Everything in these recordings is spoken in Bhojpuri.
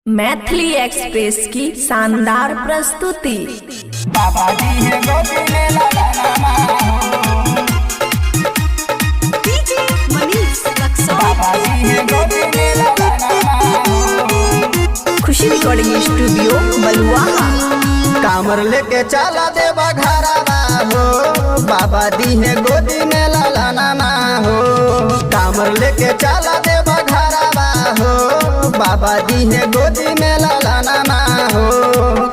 मैथिली एक्सप्रेस की शानदार प्रस्तुति। बाबा जी है गोदी में ललनमा डीजे मनीष रक्सौल। बाबा जी है गोदी में ललनमा खुशी रिकॉर्डिंग स्टूडियो बलुआहा। कामर लेके चला देवा घरवा हो, बाबा दी है गोदी में ललनमा हो। कामर लेके चला देवा घरवा हो, बाबा दी है गोदी में ललनमा हो।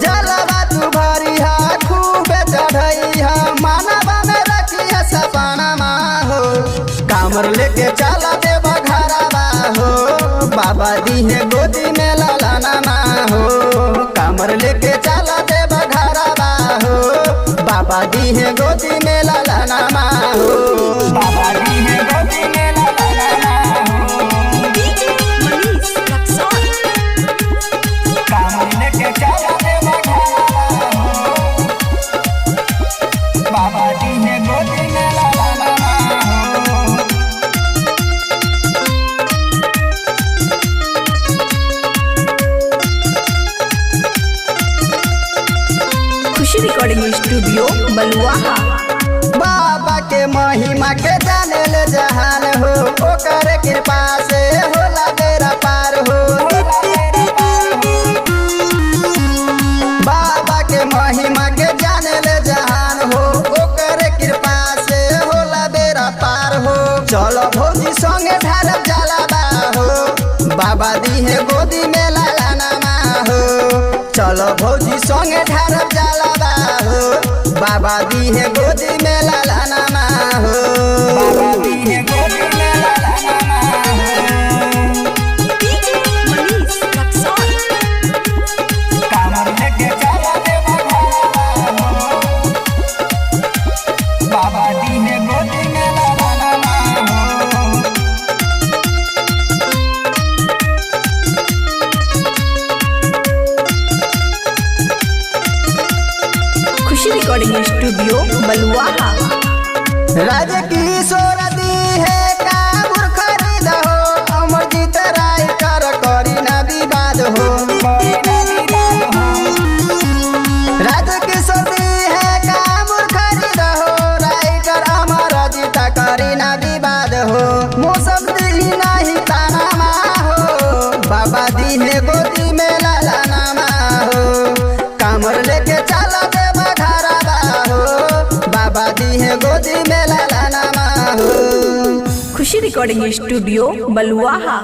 जलवा तू भरी है खूब चढ़ई है, मानवा में रखी है सपनमा हो। कामर लेके चला देवा घरवा हो, बाबा दी है गोदी में ललनमा हो। कामर लेके चला देवा घरवा हो, बाबा दी है गोदी में ललनमा हो। बाबा दी है गोदी में ललनमा हो। डीजे मनीष रक्सौल। कामर लेके चला देवा घरवा हो, बाबा दी है गोदी में ललनमा हो। खुशी रिकॉर्डिंग स्टूडियो बलुआहा। बाबा के महिमा के जाने ले जहान हो, ओकर कृपा से होला तेरा पार हो। बाबा के महिमा के जाने ले जहान हो, ओकर कृपा से होला तेरा पार हो। चलो भौजी संगे ढारब जलावा हो, बाबा दी है गोदी में ललनमा हो। चलो भौजी संगे ढारब जलावा हो, बाबा दी है गोदी में ललनमा हो। बाबा दी है गोदी में ललनमा हो। डीजे मनीष रक्सौल। कामर लेके चला देवा घरवा हो, बाबा दी है गोदी में ललनमा हो। खुशी रिकॉर्डिंग स्टूडियो बलुआहा। राज किशोर दी है काबूर खरीद हो, अमरजीत राय कर करी ना विवाद हो। राज किशोर दी है काबूर खरीद हो, राइटर अमरजीत करी ना विवाद हो। मौसम दी नहीं तानामा हो, बाबा दी है गोदी में ललनमा हो। कामर लेके चला देवा घरवा हो, बाबा दी है गोदी में ललनमा हो। खुशी रिकॉर्डिंग स्टूडियो बलुआहा।